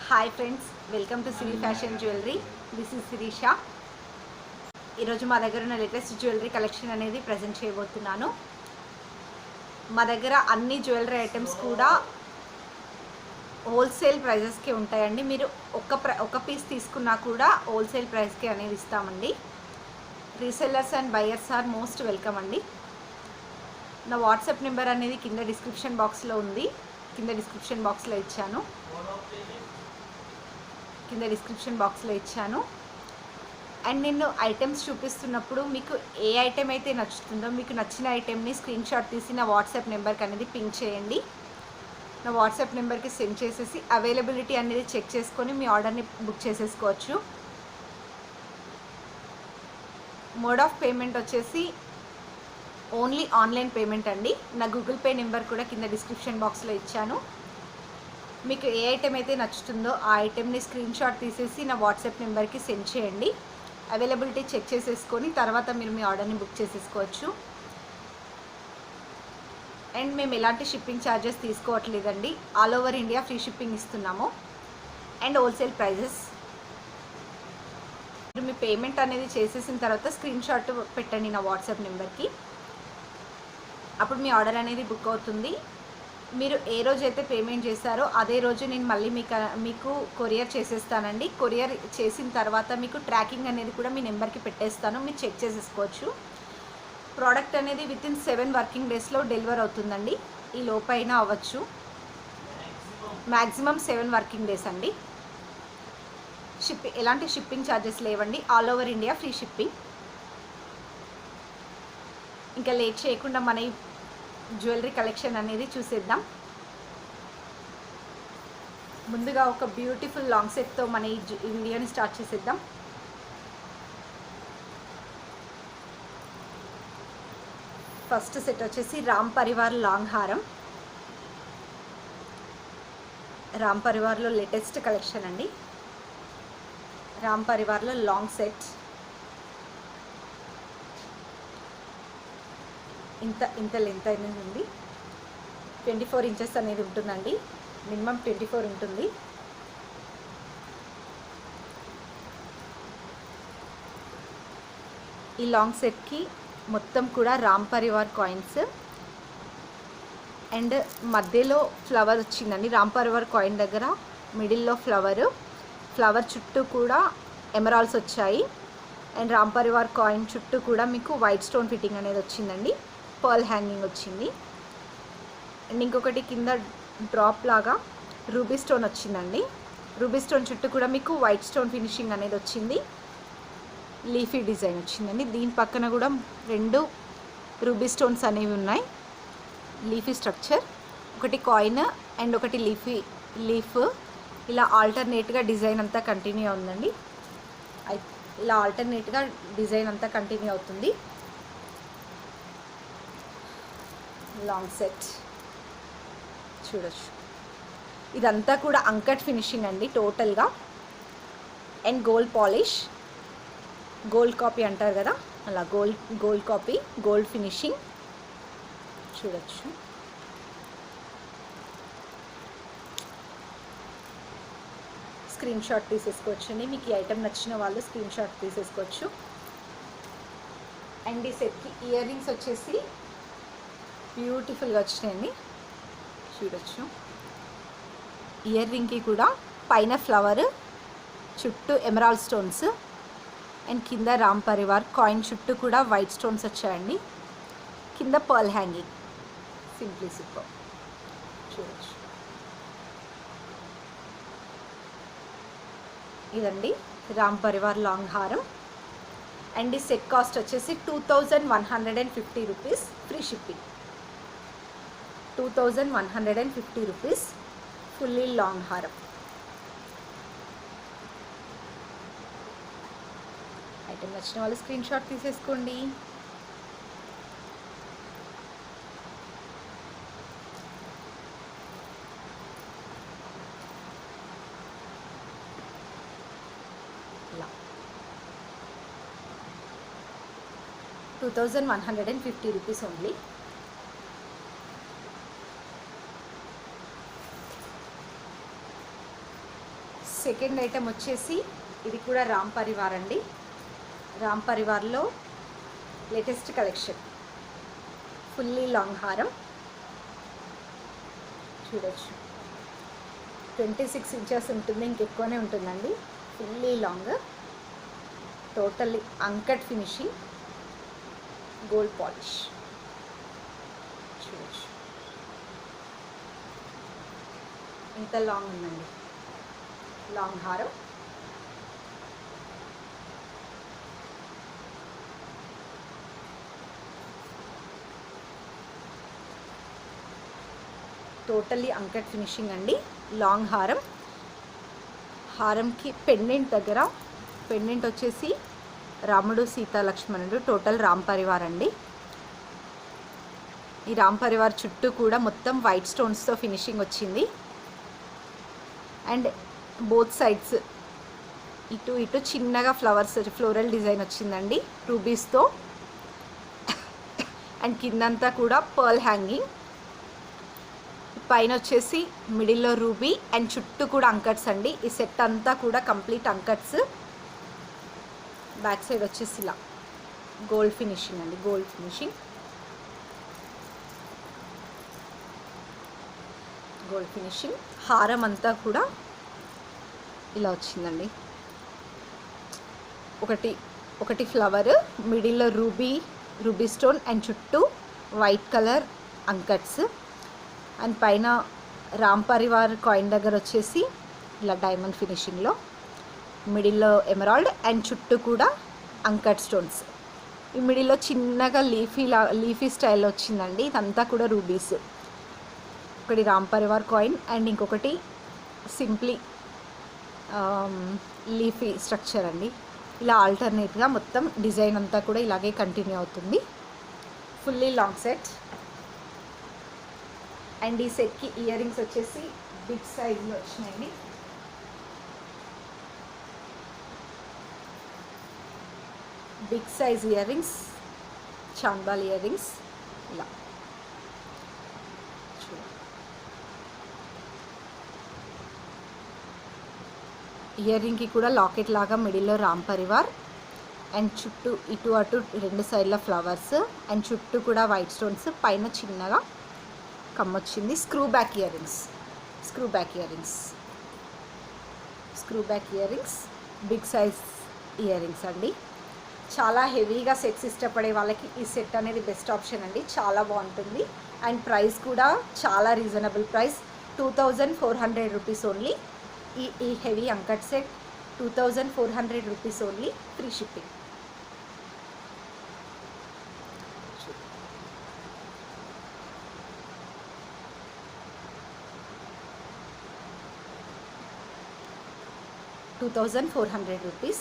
Hi friends, welcome to Siri fashion jewellery. This is Sireesha. ఈరోజు మా దగ్గర ఉన్న లేటెస్ట్ జ్యువెలరీ కలెక్షన్ అనేది ప్రజెంట్ చేయబోతున్నాను. మా దగ్గర అన్ని జ్యువెలరీ ఐటమ్స్ కూడా హోల్సేల్ ప్రైజెస్కే ఉంటాయండి. మీరు ఒక పీస్ తీసుకున్నా కూడా హోల్సేల్ ప్రైస్కే అనేది ఇస్తామండి. Resellers and buyers are most welcome అండి. నా వాట్సాప్ నెంబర్ అనేది కింద డిస్క్రిప్షన్ బాక్స్లో ఉంది. కింద డిస్క్రిప్షన్ బాక్స్లో ఇచ్చాను. అండ్ నేను ఐటమ్స్ చూపిస్తున్నప్పుడు మీకు ఏ ఐటెం అయితే నచ్చుతుందో, మీకు నచ్చిన ఐటెంని స్క్రీన్ షాట్ తీసి నా వాట్సాప్ నెంబర్కి అనేది పింక్ చేయండి. నా వాట్సాప్ నెంబర్కి సెండ్ చేసేసి అవైలబిలిటీ అనేది చెక్ చేసుకొని మీ ఆర్డర్ని బుక్ చేసేసుకోవచ్చు. మోడ్ ఆఫ్ పేమెంట్ వచ్చేసి ఓన్లీ ఆన్లైన్ పేమెంట్ అండి. నా గూగుల్ పే నెంబర్ కూడా కింద డిస్క్రిప్షన్ బాక్స్లో ఇచ్చాను. మీకు ఏ ఐటెం అయితే నచ్చుతుందో ఆ ఐటెంని స్క్రీన్ షాట్ తీసేసి నా వాట్సాప్ నెంబర్కి సెండ్ చేయండి. అవైలబిలిటీ చెక్ చేసేసుకొని తర్వాత మీరు మీ ఆర్డర్ని బుక్ చేసేసుకోవచ్చు. అండ్ మేము ఎలాంటి షిప్పింగ్ ఛార్జెస్ తీసుకోవట్లేదండి. All over India free shipping ఇస్తున్నాము. And wholesale prices. మీరు మీ పేమెంట్ అనేది చేసేసిన తర్వాత స్క్రీన్ షాట్ పెట్టండి నా వాట్సాప్ నెంబర్కి. అప్పుడు మీ ఆర్డర్ అనేది బుక్ అవుతుంది. మీరు ఏ రోజు అయితే పేమెంట్ చేశారో అదే రోజు నేను మళ్ళీ మీకు కొరియర్ చేసేస్తానండి. కొరియర్ చేసిన తర్వాత మీకు ట్రాకింగ్ అనేది కూడా మీ నెంబర్కి పెట్టేస్తాను. మీరు చెక్ చేసేసుకోవచ్చు. ప్రోడక్ట్ అనేది వితిన్ 7 వర్కింగ్ డేస్లో డెలివర్ అవుతుందండి. ఈ లోపైనా అవ్వచ్చు. మ్యాక్సిమం 7 వర్కింగ్ డేస్ అండి. ఎలాంటి షిప్పింగ్ ఛార్జెస్ లేవండి. All over India free shipping. ఇంకా లేట్ చేయకుండా మన ఈ జ్యువెలరీ కలెక్షన్ అనేది చూసేద్దాం. ముందుగా ఒక బ్యూటిఫుల్ లాంగ్ సెట్తో మన ఈ వీడియోని స్టార్ట్ చేసేద్దాం. ఫస్ట్ సెట్ వచ్చేసి రామ్ పరివార్ లాంగ్ హారం. రామ్ పరివార్లో లేటెస్ట్ కలెక్షన్ అండి. రామ్ పరివార్లో లాంగ్ సెట్. ఇంత లెంత్ అనేది ఉంది. 24 ఇంచెస్ అనేది ఉంటుందండి. మినిమం 24 ఉంటుంది. ఈ లాంగ్ సెట్కి మొత్తం కూడా రామ్ పరివార్ కాయిన్స్ అండ్ మధ్యలో ఫ్లవర్ వచ్చిందండి. రామ్ పరివార్ కాయిన్ దగ్గర మిడిల్లో ఫ్లవర్ చుట్టూ కూడా ఎమరాల్డ్స్ వచ్చాయి. అండ్ రామ్ పరివార్ కాయిన్ చుట్టూ కూడా మీకు వైట్ స్టోన్ ఫిట్టింగ్ అనేది వచ్చిందండి. పర్ల్ హ్యాంగింగ్ వచ్చింది. అండ్ ఇంకొకటి కింద డ్రాప్ లాగా రూబీ స్టోన్ వచ్చిందండి. రూబీ స్టోన్ చుట్టూ కూడా మీకు వైట్ స్టోన్ ఫినిషింగ్ అనేది వచ్చింది. లీఫీ డిజైన్ వచ్చిందండి. దీని పక్కన కూడా 2 రూబీ స్టోన్స్ అనేవి ఉన్నాయి. Leafy structure. ఒకటి కాయిన్ అండ్ ఒకటి లీఫ్. ఇలా ఆల్టర్నేట్గా డిజైన్ అంతా కంటిన్యూ ఉందండి. ఇలా ఆల్టర్నేట్గా డిజైన్ అంతా కంటిన్యూ అవుతుంది. లాంగ్ సెట్ చూడొచ్చు. ఇదంతా కూడా అంకట్ ఫినిషింగ్ అండి టోటల్గా. And gold polish, gold copy అంటారు కదా, అలా గోల్డ్ కాపీ, గోల్డ్ ఫినిషింగ్ చూడొచ్చు. స్క్రీన్ షాట్ తీసేసుకోవచ్చు అండి. మీకు ఈ ఐటెం నచ్చిన వాళ్ళు స్క్రీన్ షాట్ తీసేసుకోవచ్చు. అండ్ ఈ సెట్కి ఇయర్ రింగ్స్ వచ్చేసి బ్యూటిఫుల్గా వచ్చినాయండి. చూడొచ్చు. ఇయర్ రింగ్కి కూడా పైన ఫ్లవర్, చుట్టూ ఎమరాల్డ్ స్టోన్స్ అండ్ కింద రామ్ పరివార్ కాయిన్ చుట్టూ కూడా వైట్ స్టోన్స్ వచ్చాయండి. కింద పర్ల్ హ్యాంగింగ్. Simply super. చూడొచ్చు. ఇదండి రామ్ పరివార్ లాంగ్ హారం. అండ్ ఈ సెట్ కాస్ట్ వచ్చేసి 2150 rupees. Free shipping. 2150 rupees. Fully long హారం. ఐటెం నచ్చిన వాళ్ళు స్క్రీన్ షాట్ తీసేసుకోండి. ఇలా 2150 రూపీస్ ఓన్లీ. సెకండ్ ఐటెం వచ్చేసి ఇది కూడా రామ్ పరివార్ అండి. రామ్ పరివార్లో లేటెస్ట్ కలెక్షన్, ఫుల్లీ లాంగ్ హారం చూడొచ్చు. 26 ఇంచెస్ ఉంటుంది, ఇంకెక్కువనే ఉంటుందండి. Fully long, totally uncut finishing, gold polish చూడొచ్చు. ఇంత లాంగ్ ఉందండి లాంగ్ హారం. టోటల్లీ అంకట్ ఫినిషింగ్ అండి, లాంగ్ హారం. హారంకి పెండెంట్ దగ్గర పెండెంట్ వచ్చేసి రాముడు సీతా లక్ష్మణుడు, టోటల్ రామ్ పరివార్ అండి. ఈ రామ్ పరివార్ చుట్టూ కూడా మొత్తం వైట్ స్టోన్స్తో ఫినిషింగ్ వచ్చింది. అండ్ బోత్ సైడ్స్ ఇటు ఇటు చిన్నగా ఫ్లవర్స్, ఫ్లోరల్ డిజైన్ వచ్చిందండి రూబీస్తో. అండ్ కిందంతా కూడా పర్ల్ హ్యాంగింగ్, పైన వచ్చేసి మిడిల్లో రూబీ అండ్ చుట్టూ కూడా అంకట్స్ అండి. ఈ సెట్ అంతా కూడా కంప్లీట్ అంకట్స్. బ్యాక్ సైడ్ వచ్చేసి ఇలా గోల్డ్ ఫినిషింగ్ అండి, గోల్డ్ ఫినిషింగ్, గోల్డ్ ఫినిషింగ్. హారం అంతా కూడా ఇలా వచ్చిందండి. ఒకటి ఫ్లవర్, మిడిల్లో రూబీ స్టోన్ అండ్ చుట్టూ వైట్ కలర్ అంకట్స్. అండ్ పైన రామ్ పరివార్ కాయిన్ దగ్గర వచ్చేసి ఇలా డైమండ్ ఫినిషింగ్లో, మిడిల్లో ఎమరాల్డ్ అండ్ చుట్టూ కూడా అంకట్ స్టోన్స్. ఈ మిడిల్లో చిన్నగా లీఫీ స్టైల్లో వచ్చిందండి. ఇదంతా కూడా రూబీస్. ఒకటి రామ్ పరివార్ కాయిన్ అండ్ ఇంకొకటి సింప్లీ లీఫీ స్ట్రక్చర్ అండి. ఇలా ఆల్టర్నేట్గా మొత్తం డిజైన్ అంతా కూడా ఇలాగే కంటిన్యూ అవుతుంది. Fully long set. అండ్ ఈ సెట్కి ఇయర్ రింగ్స్ వచ్చేసి బిగ్ సైజ్లో వచ్చినాయండి. బిగ్ సైజ్ ఇయర్ రింగ్స్, చాంబాల్ ఇయర్ రింగ్స్ ఇలా. ఇయర్ రింగ్కి కూడా లాకెట్ లాగా మిడిల్లో రామ్ పరివార్ అండ్ చుట్టూ ఇటు అటు రెండు సైడ్ల ఫ్లవర్స్ అండ్ చుట్టూ కూడా వైట్ స్టోన్స్, పైన చిన్నగా కమ్మొచ్చింది. Screw back ear rings, big size ear rings అండి. చాలా హెవీగా సెట్స్ ఇష్టపడే వాళ్ళకి ఈ సెట్ అనేది బెస్ట్ ఆప్షన్ అండి. చాలా బాగుంటుంది. అండ్ ప్రైస్ కూడా చాలా రీజనబుల్ ప్రైస్, 2400 రూపీస్ ఓన్లీ. ఈ heavy uncut set 2400 rupees only, free shipping. ₹2400.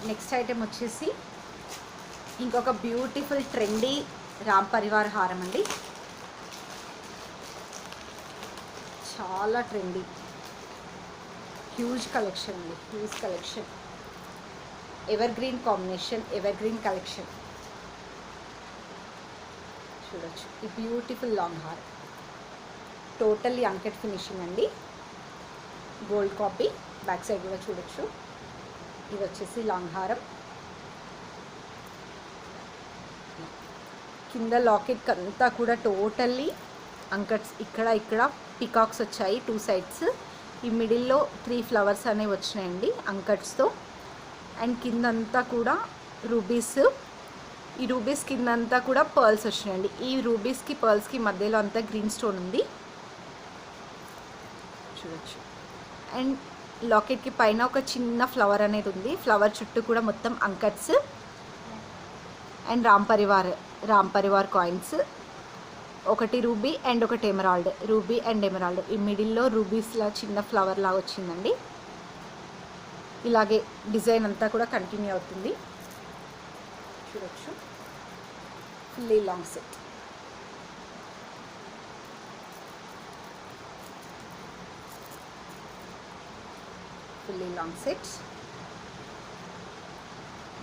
Next item వచ్చేసి ఇంకొక బ్యూటిఫుల్ ట్రెండీ రామ్ పరివార్ హారం అండి. చాలా ట్రెండీ, హ్యూజ్ కలెక్షన్ అండి, huge collection. Ever green combination, ever green collection చూడొచ్చు. ఈ బ్యూటిఫుల్ లాంగ్ హారం టోటల్లీ అంకెట్ ఫినిషింగ్ అండి, గోల్డ్ కాపీ. బ్యాక్ సైడ్ కూడా చూడొచ్చు. ఇది వచ్చేసి లాంగ్ హారం. కింద లాకెట్ అంతా కూడా టోటల్లీ అంకట్స్. ఇక్కడ పికాక్స్ వచ్చాయి 2 సైడ్స్. ఈ మిడిల్లో 3 ఫ్లవర్స్ అనేవి వచ్చినాయండి అంకట్స్తో. అండ్ కిందంతా కూడా రూబీస్. ఈ రూబీస్ కిందంతా కూడా పర్ల్స్ వచ్చినాయండి. ఈ రూబీస్కి పర్ల్స్కి మధ్యలో అంతా గ్రీన్ స్టోన్ ఉంది చూడొచ్చు. అండ్ లాకెట్కి పైన ఒక చిన్న ఫ్లవర్ అనేది ఉంది. ఫ్లవర్ చుట్టూ కూడా మొత్తం అంకట్స్. అండ్ రామ్ పరివార్ కాయిన్స్, ఒకటి రూబీ అండ్ ఒకటి ఎమరాల్డ్, రూబీ అండ్ ఎమరాల్డ్. ఈ మిడిల్లో రూబీస్లా చిన్న ఫ్లవర్ లాగా వచ్చిందండి. ఇలాగే డిజైన్ అంతా కూడా కంటిన్యూ అవుతుంది చూడొచ్చు. Fully long set. Fully long set,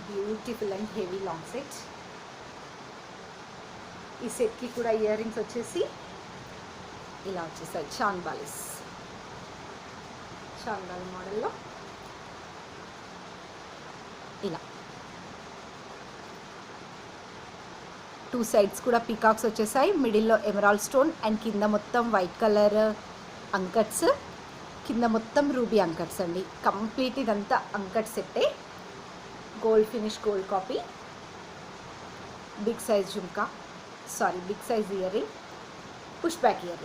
beautiful and heavy long set. ఈ సెట్కి కూడా ఇయర్ రింగ్స్ వచ్చేసి ఇలా వచ్చేసాయి, చాన్బాలి మోడల్లో ఇలా. 2 సైడ్స్ కూడా పీకాక్స్ వచ్చేసాయి, మిడిల్లో ఎమరాల్డ్ స్టోన్ అండ్ కింద మొత్తం వైట్ కలర్ అంకట్స్, కింద మొత్తం రూబీ అంకట్స్ అండి. కంప్లీట్ ఇదంతా అంకట్ సెట్టే, gold finish, gold copy. Big size jhumka, big size ear ring, push back ear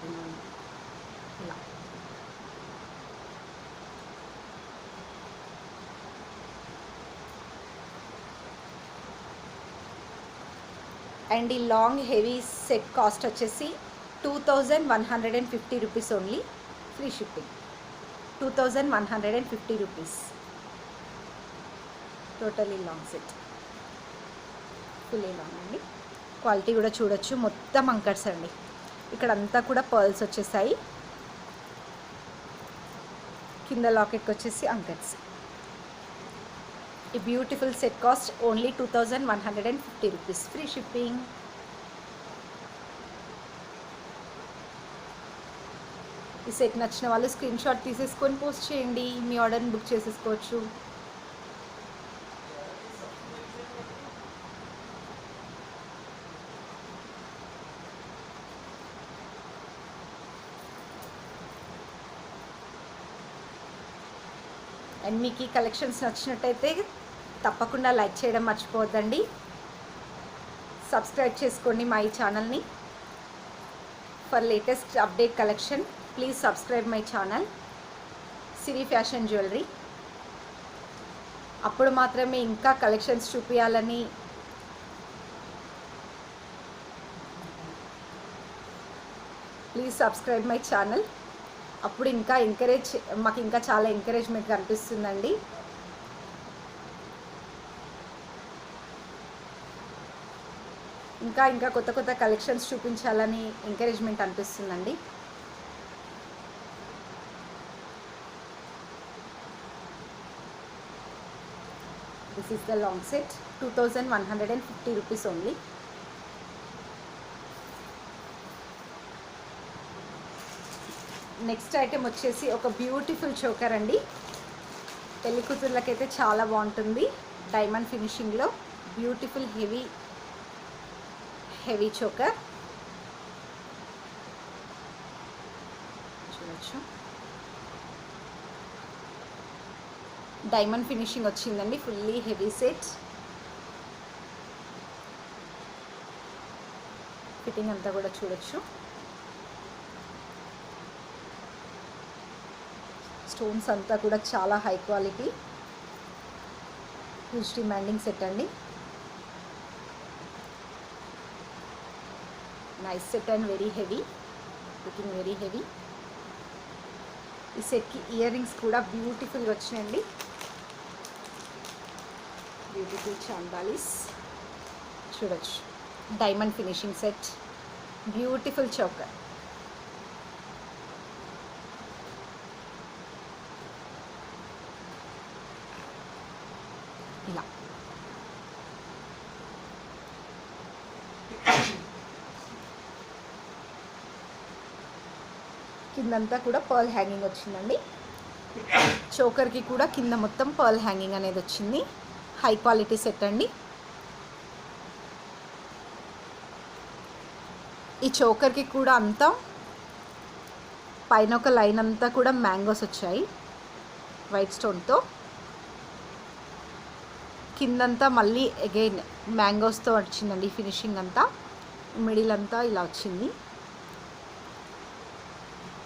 ring ఇలా. అండ్ ఈ లాంగ్ హెవీ సెట్ కాస్ట్ వచ్చేసి 2150 rupees only, free shipping. 2150 rupees totally long set, fully long అండి. Quality కూడా చూడొచ్చు, మొత్తం అంకర్స్ అండి. ఇక్కడ అంతా కూడా పర్ల్స్ వచ్చేసాయి, కింద లాకెట్కి వచ్చేసి అంకర్స్. ఈ beautiful set cost only 2150 rupees, free shipping. ఈ సెట్ నచ్చిన వాళ్ళు స్క్రీన్ షాట్ తీసేసుకొని పోస్ట్ చేయండి, మీ ఆర్డర్ని బుక్ చేసేసుకోవచ్చు. అండ్ మీకు ఈ కలెక్షన్స్ నచ్చినట్టయితే తప్పకుండా లైక్ చేయడం మర్చిపోవద్దండి. సబ్స్క్రైబ్ చేసుకోండి మా ఈ ఛానల్ని. For latest update collection please subscribe my channel Siri fashion jewellery. అప్పుడు మాత్రమే ఇంకా కలెక్షన్స్ చూపించాలని ప్లీజ్ సబ్స్క్రైబ్ మై ఛానల్. అప్పుడు ఇంకా మాకు ఇంకా చాలా ఎంకరేజ్మెంట్ కనిపిస్తుందండి. ఇంకా కొత్త కలెక్షన్స్ చూపించాలని ఎంకరేజ్మెంట్ అనిపిస్తుందండి. This is the long set, 2150 rupees only. Next item వచ్చేసి ఒక బ్యూటిఫుల్ చోకర్ అండి. పెళ్లి కూతుర్లకైతే చాలా బాగుంటుంది, డైమండ్ ఫినిషింగ్లో బ్యూటిఫుల్ హెవీ చోకర్ చూడొచ్చు. డైమండ్ ఫినిషింగ్ వచ్చిందండి, ఫుల్లీ హెవీ సెట్. ఫిట్టింగ్ అంతా కూడా చూడొచ్చు. స్టోన్స్ అంతా కూడా చాలా high quality, huge demanding set అండి. Nice set and very heavy, looking very heavy. ఈ సెట్కి ఇయర్ రింగ్స్ కూడా బ్యూటిఫుల్గా వచ్చినాయండి, బ్యూటిఫుల్ చాంబాలీస్ చూడొచ్చు. Diamond finishing set, beautiful choker. ఇలా కిందంతా కూడా పర్ల్ హ్యాంగింగ్ వచ్చిందండి. చోకర్కి కూడా కింద మొత్తం పర్ల్ హ్యాంగింగ్ అనేది వచ్చింది, హై క్వాలిటీ సెట్ అండి. ఈ చోకర్కి కూడా అంతా పైన ఒక లైన్ అంతా కూడా మ్యాంగోస్ వచ్చాయి వైట్ స్టోన్తో, కిందంతా మళ్ళీ అగైన్ మ్యాంగోస్తో వచ్చిందండి ఫినిషింగ్ అంతా. మిడిల్ అంతా ఇలా వచ్చింది.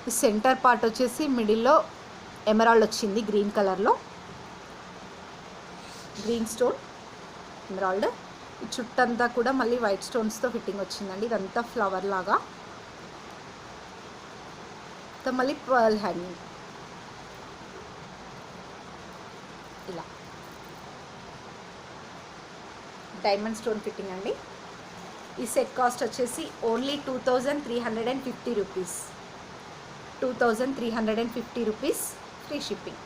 ఈ సెంటర్ పార్ట్ వచ్చేసి మిడిల్లో ఎమరాల్డ్ వచ్చింది, గ్రీన్ కలర్లో, గ్రీన్ స్టోన్ ఎమరాల్డ్. ఈ చుట్టంతా కూడా మళ్ళీ వైట్ స్టోన్స్తో ఫిట్టింగ్ వచ్చిందండి. ఇదంతా ఫ్లవర్ లాగా, మళ్ళీ పర్ల్ హ్యాంగింగ్ ఇలా. డైమండ్ స్టోన్ ఫిట్టింగ్ అండి. ఈ సెట్ కాస్ట్ వచ్చేసి only 2350 rupees, 2350 rupees, free shipping.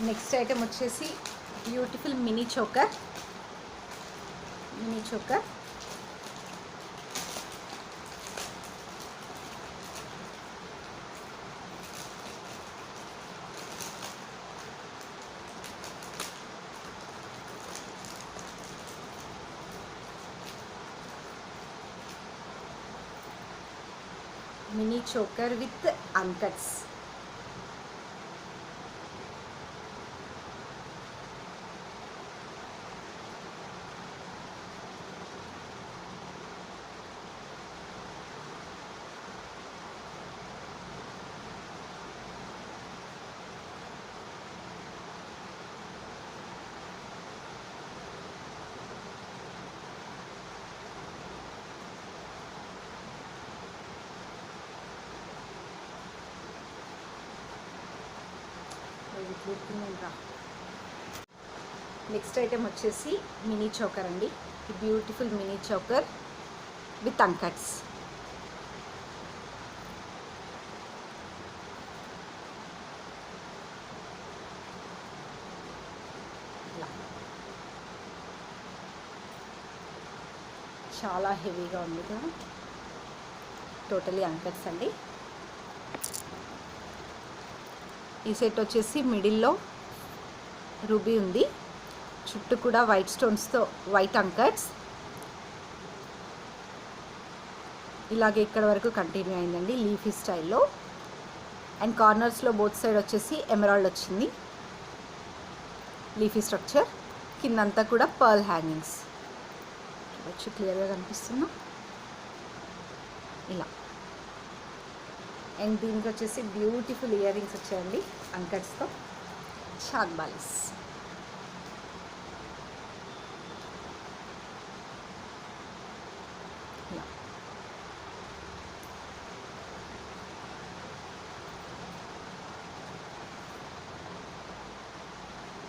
Next item వచ్చేసి beautiful mini choker. Mini choker with uncuts. Next item వచ్చేసి మినీ చోకర్ అండి. Beautiful mini choker with uncuts. చాలా హెవీగా ఉంది కదా, టోటలీ అన్కట్స్ అండి. ఈ సెట్ వచ్చేసి మిడిల్లో రూబీ ఉంది, చుట్టూ కూడా వైట్ స్టోన్స్తో వైట్ అంకట్స్. ఇలాగే ఇక్కడ వరకు కంటిన్యూ అయిందండి లీఫీ స్టైల్లో. అండ్ కార్నర్స్లో బోత్ సైడ్ వచ్చేసి ఎమరాల్డ్ వచ్చింది, లీఫీ స్ట్రక్చర్. కిందంతా కూడా పర్ల్ హ్యాంగింగ్స్ వచ్చి క్లియర్గా కనిపిస్తున్నా ఇలా. అండ్ దీనికి వచ్చేసి బ్యూటిఫుల్ ఇయర్ రింగ్స్ వచ్చాయండి అంకట్స్తో, చాక్ బాలీస్. ఇలా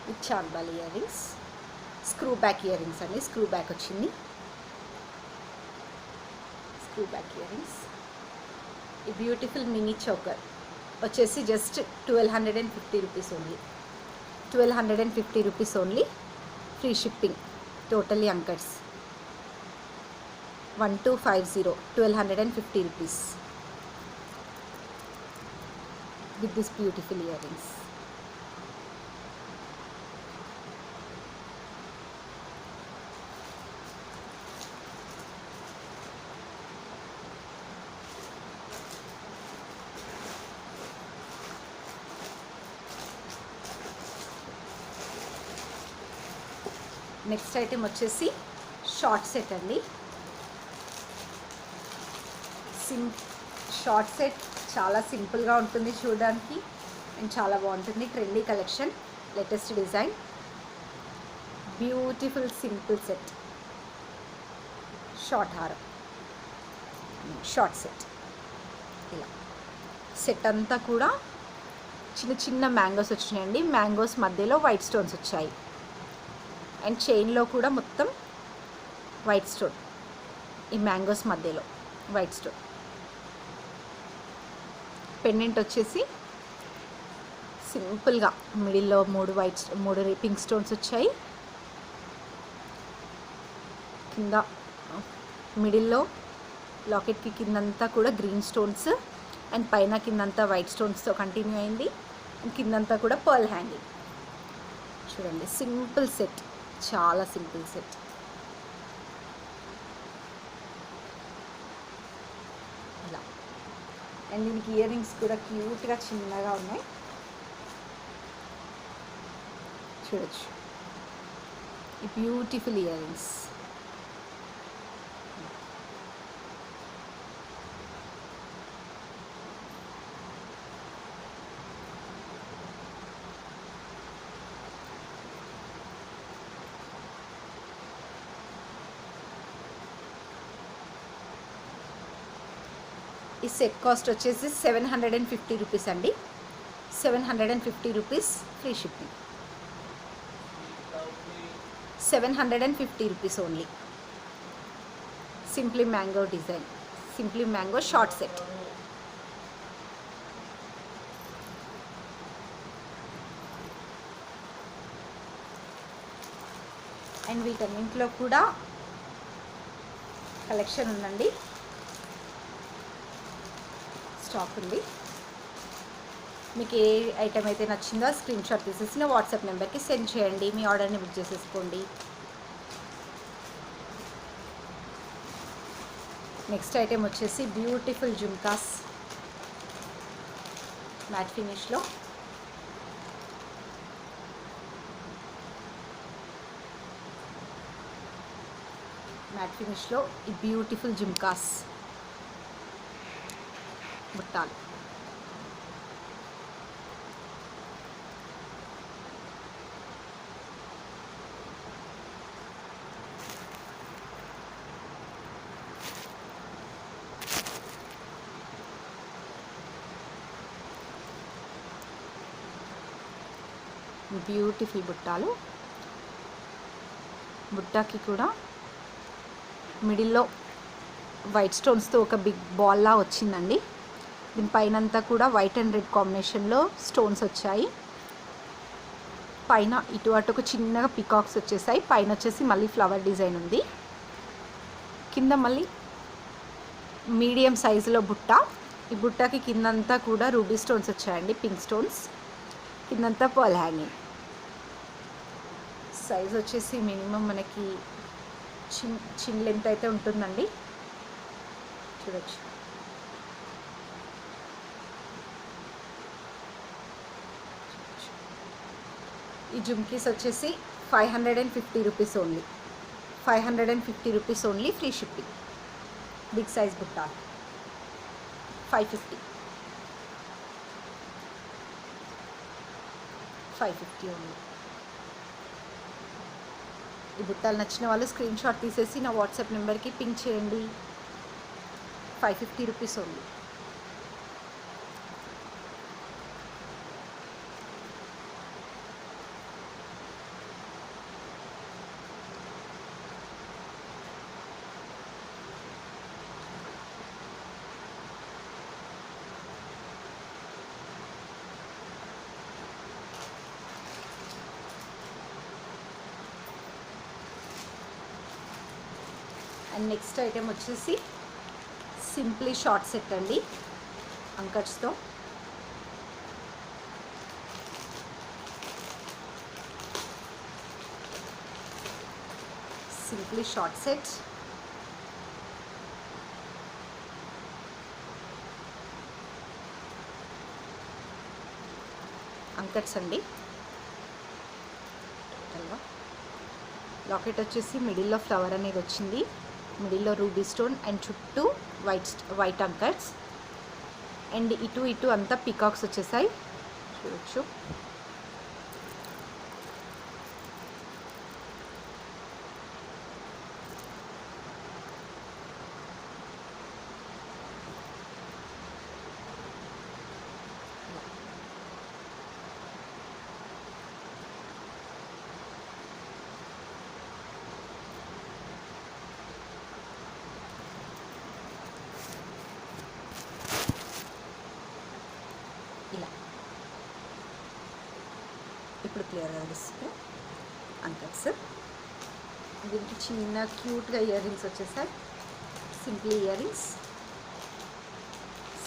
with chalk ball ear rings. Screw back ear rings అండి, స్క్రూ బ్యాక్ వచ్చింది, స్క్రూ బ్యాక్ ఇయర్ రింగ్స్. ఈ బ్యూటిఫుల్ మినీ చోకర్ వచ్చేసి just 1250 rupees only. 1250 rupees only, free shipping, totally అంకట్స్. 1250, 1250 rupees with this beautiful ear rings. Next item వచ్చేసి short set అండి. Short set చాలా సింపుల్గా ఉంటుంది చూడడానికి అండ్ చాలా బాగుంటుంది. Trendy collection, latest design, beautiful simple set. Short హారం, షార్ట్ సెట్. ఇలా సెట్ అంతా కూడా చిన్న చిన్న మ్యాంగోస్ వచ్చినాయండి. మ్యాంగోస్ మధ్యలో వైట్ స్టోన్స్ వచ్చాయి. అండ్ చైన్లో కూడా మొత్తం వైట్ స్టోన్, ఈ మ్యాంగోస్ మధ్యలో వైట్ స్టోన్. పెండెంట్ వచ్చేసి సింపుల్గా మిడిల్లో 3 పింక్ స్టోన్స్ వచ్చాయి. కింద మిడిల్లో లాకెట్కి కిందంతా కూడా గ్రీన్ స్టోన్స్ అండ్ పైన కిందంతా వైట్ స్టోన్స్తో కంటిన్యూ అయింది. అండ్ కిందంతా కూడా పర్ల్ హ్యాంగింగ్. చూడండి సింపుల్ సెట్, చాలా సింపుల్ సెట్. ఇలా. అండ్ దీనికి ఇయర్ రింగ్స్ కూడా క్యూట్గా చిన్నగా ఉన్నాయి, చూడొచ్చు. ఈ బ్యూటిఫుల్ ఇయర్ రింగ్స్. ఈ సెట్ కాస్ట్ వచ్చేసి 750 రూపీస్ అండి. 750 rupees free shipping. 750 rupees only. Simply mango design, simply mango short set. And వీటన్నింటిలో కూడా కలెక్షన్ ఉందండి, స్టాక్ ఉంది. మీకు ఏ ఐటెం అయితే నచ్చిందో స్క్రీన్ షాట్ తీసేసి నా వాట్సాప్ నెంబర్కి సెండ్ చేయండి. మీ ఆర్డర్ని బుక్ చేసేసుకోండి. నెక్స్ట్ ఐటెం వచ్చేసి బ్యూటిఫుల్ జుమ్కాస్ మ్యాట్ ఫినిష్లో. మ్యాట్ ఫినిష్లో ఈ బ్యూటిఫుల్ జుమ్కాస్ బుట్టాలు. బ్యూటిఫుల్ బుట్టాలు. బుట్టాకి కూడా మిడిల్లో వైట్ స్టోన్స్తో ఒక బిగ్ బాల్లా వచ్చిందండి. దీనిపైన అంతా కూడా వైట్ అండ్ రెడ్ కాంబినేషన్లో స్టోన్స్ వచ్చాయి. పైన ఇటు అటు ఒక చిన్నగా పికాక్స్ వచ్చేసాయి. పైన వచ్చేసి మళ్ళీ ఫ్లవర్ డిజైన్ ఉంది. కింద మళ్ళీ మీడియం సైజులో బుట్ట. ఈ బుట్టకి కిందంతా కూడా రూబీ స్టోన్స్ వచ్చాయండి, పింక్ స్టోన్స్. కిందంతా పర్ల్ హ్యాంగింగ్. సైజ్ వచ్చేసి మినిమం మనకి చిన్ లెంత్ అయితే ఉంటుందండి, చూడొచ్చు. ఈ జుమ్కీస్ వచ్చేసి 550 rupees only. 550 rupees only free shipping. Big size బుట్ట 550. 550 ఓన్లీ. ఈ బుట్టాలు నచ్చిన వాళ్ళు స్క్రీన్ షాట్ తీసేసి నా వాట్సాప్ నెంబర్కి పింక్ చేయండి. 550 rupees only. And next item వచ్చేసి సింప్లీ షార్ట్ సెట్ అండి, అంకట్స్తో. Simply short set. అంకట్స్ అండి. లాకెట్ వచ్చేసి మిడిల్లో ఫ్లవర్ అనేది వచ్చింది. మిడిల్లో రూబీ స్టోన్ అండ్ చుట్టూ వైట్ అంకట్స్. అండ్ ఇటు అంతా పికాక్స్ వచ్చేసాయి, చూడొచ్చు. ఇలా ఇప్పుడు క్లియర్గా తెలుస్తుంది అంకట్స్. దీనికి చిన్న క్యూట్గా ఇయర్ రింగ్స్ వచ్చేసాయి, simply ear rings,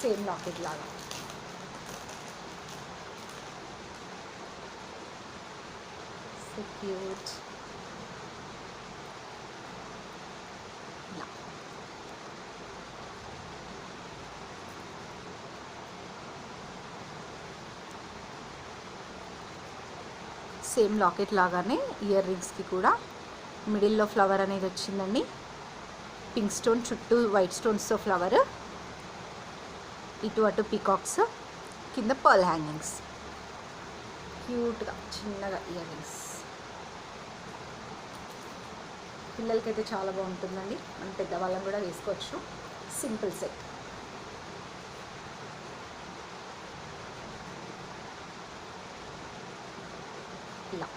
same locket లాగా. So cute. సేమ్ లాకెట్ లాగానే ఇయర్ రింగ్స్కి కూడా మిడిల్లో ఫ్లవర్ అనేది వచ్చిందండి. పింక్ స్టోన్ చుట్టూ వైట్ స్టోన్స్తో ఫ్లవర్. ఇటు అటు పీకాక్స్, కింద పర్ల్ హ్యాంగింగ్స్. క్యూట్గా చిన్నగా ఇయర్ రింగ్స్. పిల్లలకైతే చాలా బాగుంటుందండి, మనం పెద్దవాళ్ళం కూడా వేసుకోవచ్చు. Simple set. ఇలా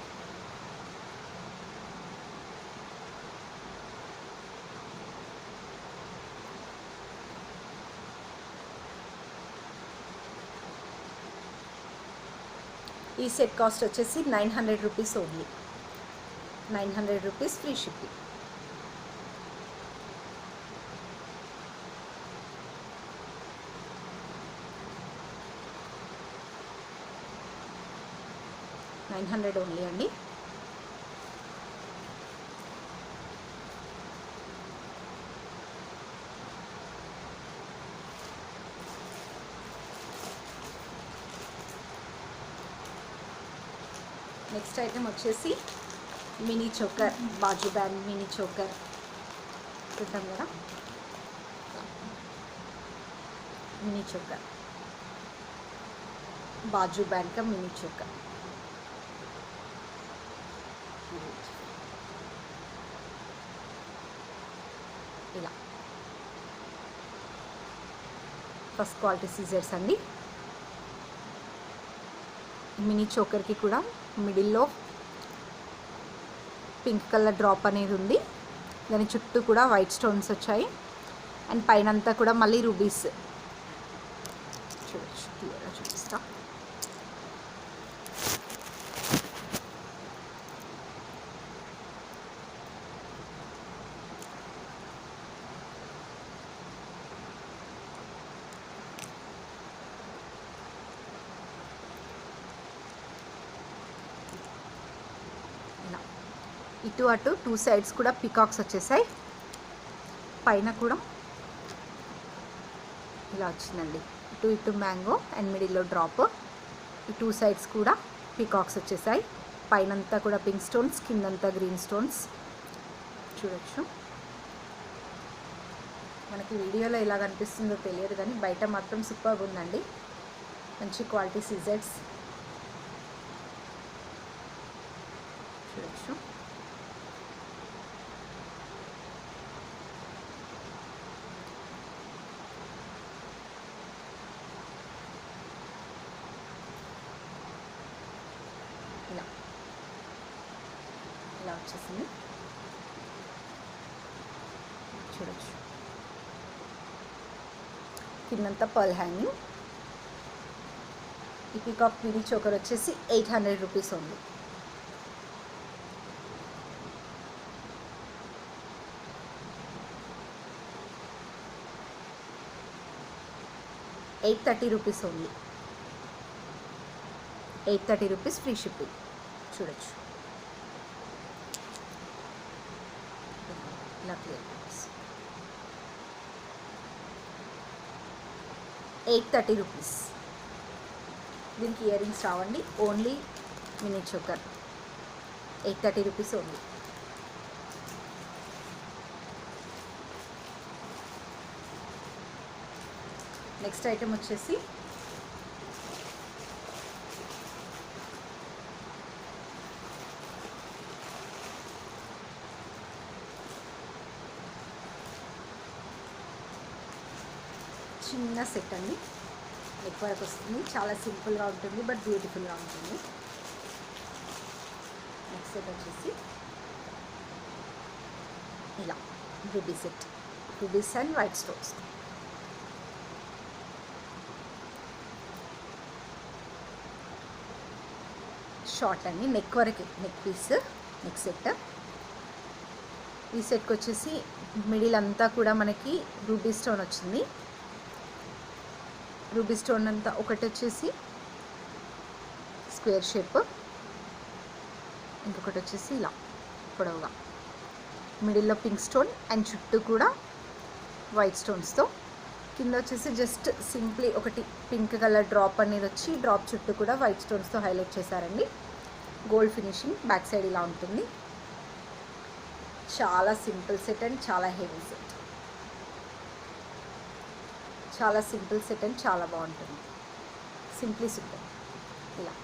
ఈ సెట్ కాస్ట్ వచ్చేసి 900 rupees only. 900 rupees free shipping. $900 only అండి. నెక్స్ట్ ఐటెం వచ్చేసి మినీ చోకర్, బాజు బ్యాండ్ మినీ చోకర్ చూద్దాం కదా. మినీ చోకర్, బాజు బ్యాండ్ का మినీ చోకర్. ఇలా ఫస్ట్ క్వాలిటీ సీజర్స్ అండి. మినీ చోకర్కి కూడా మిడిల్లో పింక్ కలర్ డ్రాప్ అనేది ఉంది. దాని చుట్టూ కూడా వైట్ స్టోన్స్ వచ్చాయి. అండ్ పైన అంతా కూడా మళ్ళీ రూబీస్. చూడొచ్చు, క్లియర్గా చూపిస్తా. ఇటు అటు 2 సైడ్స్ కూడా పికాక్స్ వచ్చేసాయి. పైన కూడా ఇలా వచ్చిందండి. ఇటు మ్యాంగో అండ్ మిడిల్లో డ్రాప్. ఈ 2 సైడ్స్ కూడా పికాక్స్ వచ్చేసాయి. పైనంతా కూడా పింక్ స్టోన్స్, కిందంతా గ్రీన్ స్టోన్స్. చూడొచ్చు. మనకి వీడియోలో ఎలా కనిపిస్తుందో తెలియదు కానీ బయట మాత్రం సూపర్గా ఉందండి. మంచి క్వాలిటీ సీజర్స్. చూడొచ్చు. ఇలా ఇలా వచ్చేసింది. చూడొచ్చు. కిందంతా పర్ల్ హ్యాంగింగ్. ఈ పికాక్ మినీ చోకర్ వచ్చేసి 800 rupees only. ₹830 only. 830 rupees free shipping. చూడొచ్చు. ఇలా క్లియర్ 830 రూపీస్. దీనికి ఇయర్ రింగ్స్ రావండి. Only mini choker. 830 rupees only. Next item వచ్చేసి చిన్న సెట్ అండి. నెక్ వర్క్ వస్తుంది. చాలా సింపుల్గా ఉంటుంది బట్ బ్యూటిఫుల్గా ఉంటుంది. నెక్స్ట్ సెట్ వచ్చేసి ఇలా ruby set. Rubies and white stones. Short అండి. నెక్ వరకు నెక్ పీస్, నెక్ సెట్. ఈ సెట్కి వచ్చేసి మిడిల్ అంతా కూడా మనకి రూబీ స్టోన్ వచ్చింది. రూబీ స్టోన్ అంతా ఒకటి వచ్చేసి స్క్వేర్ షేప్, ఇంకొకటి వచ్చేసి ఇలా పొడవుగా. మిడిల్లో పింక్ స్టోన్ అండ్ చుట్టూ కూడా వైట్ స్టోన్స్తో. కింద వచ్చేసి జస్ట్ సింప్లీ ఒకటి పింక్ కలర్ డ్రాప్ అనేది వచ్చి డ్రాప్ చుట్టూ కూడా వైట్ స్టోన్స్తో హైలైట్ చేశారండి. Gold finishing. బ్యాక్ సైడ్ ఇలా ఉంటుంది. చాలా సింపుల్ సెట్ అండ్ చాలా హెవీ సెట్. చాలా సింపుల్ సెట్ అండ్ చాలా బాగుంటుంది. Simply super. ఇలా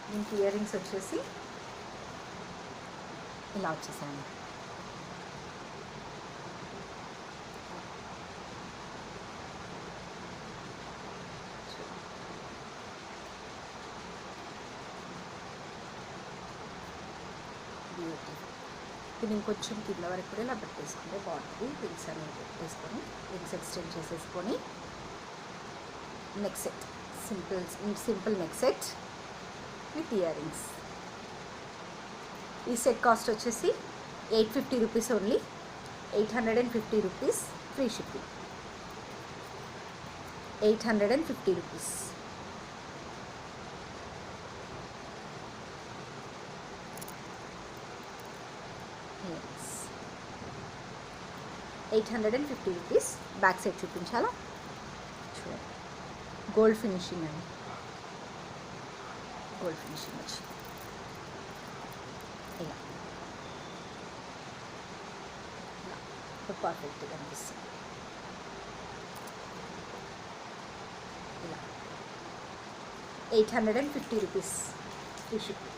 దీనికి ఇయర్ రింగ్స్ వచ్చేసి ఇలా వచ్చేసాయండి. దీన్ని ఇంకొంచెం కింద వరకు కూడా ఇలా పెట్టేసుకుంటే బాగుంటుంది. రింగ్స్ అనేవి పెట్టేసుకొని రింగ్స్ ఎక్స్టెండ్ చేసేసుకొని neck set, simple neck set with ear rings. ఈ సెట్ కాస్ట్ వచ్చేసి 850 rupees only, 850 rupees free shipping, 850 rupees. $850 back side చూపించాలా, చూడండి గోల్డ్ ఫినిషింగ్ అండి, గోల్డ్ ఫినిషింగ్ వచ్చి ఇలా పర్ఫెక్ట్గా అనిపిస్తుంది. ఇలా 850 rupees free shipping.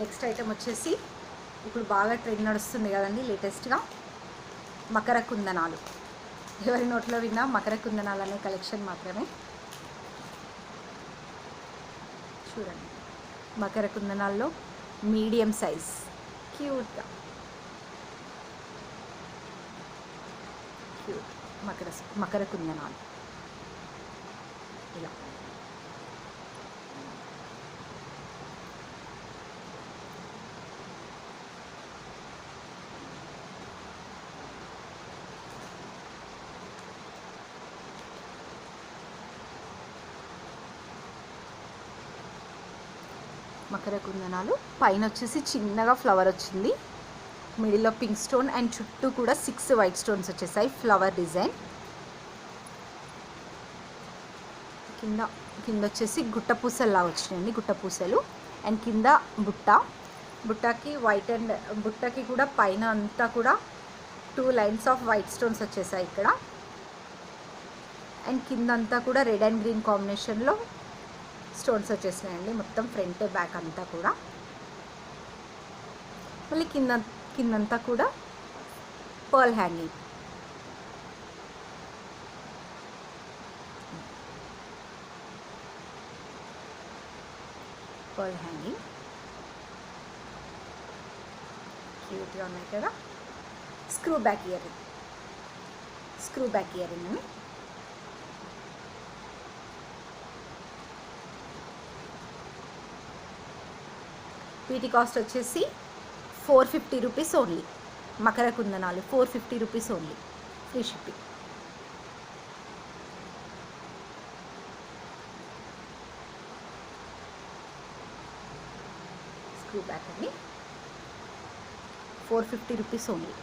Next item వచ్చేసి ఇప్పుడు బాగా ట్రెండ్ నడుస్తుంది కదండి లేటెస్ట్గా, మకర కుందనాలు. ఎవరి నోట్లో విన్నా మకర కుందనాలు అనే కలెక్షన్ మాత్రమే. చూడండి Makar కుందనాల్లో medium size cute Makar కుందనాలు ఇలా. మకర కుందనాలు పైన వచ్చేసి చిన్నగా ఫ్లవర్ వచ్చింది, మిడిల్లో పింక్ స్టోన్ అండ్ చుట్టూ కూడా 6 వైట్ స్టోన్స్ వచ్చేసాయి ఫ్లవర్ డిజైన్. కింద వచ్చేసి గుట్ట పూసల్లా వచ్చినాయండి, గుట్ట పూసలు. అండ్ కింద బుట్టకి వైట్ అండ్ బుట్టకి కూడా పైన అంతా కూడా 2 లైన్స్ ఆఫ్ వైట్ స్టోన్స్ వచ్చేసాయి ఇక్కడ. అండ్ కింద అంతా కూడా రెడ్ అండ్ గ్రీన్ కాంబినేషన్లో స్టోన్స్ వచ్చేసినాయండి మొత్తం ఫ్రంట్ బ్యాక్ అంతా కూడా. మళ్ళీ కిందంతా కూడా పర్ల్ హ్యాంగింగ్. క్యూట్గా ఉన్నాయి కదా. స్క్రూ బ్యాక్ ఇయర్ రింగ్ అని. వీటి కాస్ట్ వచ్చేసి 450 rupees only. Makar కుందనాలు 450 rupees only free shipping. Screw back అండి, 450 రూపీస్ ఓన్లీ.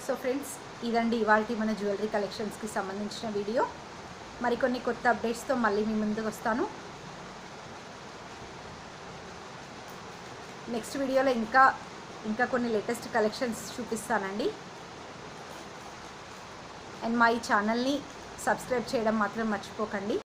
సో ఫ్రెండ్స్, ఇదండి ఇవాళ మన జ్యువెలరీ కలెక్షన్స్కి సంబంధించిన వీడియో. మరికొన్ని కొత్త అప్డేట్స్తో మళ్ళీ మీ ముందుకు వస్తాను. నెక్స్ట్ వీడియోలో ఇంకా కొన్ని లేటెస్ట్ కలెక్షన్స్ చూపిస్తానండి. అండ్ మా ఈ ఛానల్ని సబ్స్క్రైబ్ చేయడం మాత్రం మర్చిపోకండి.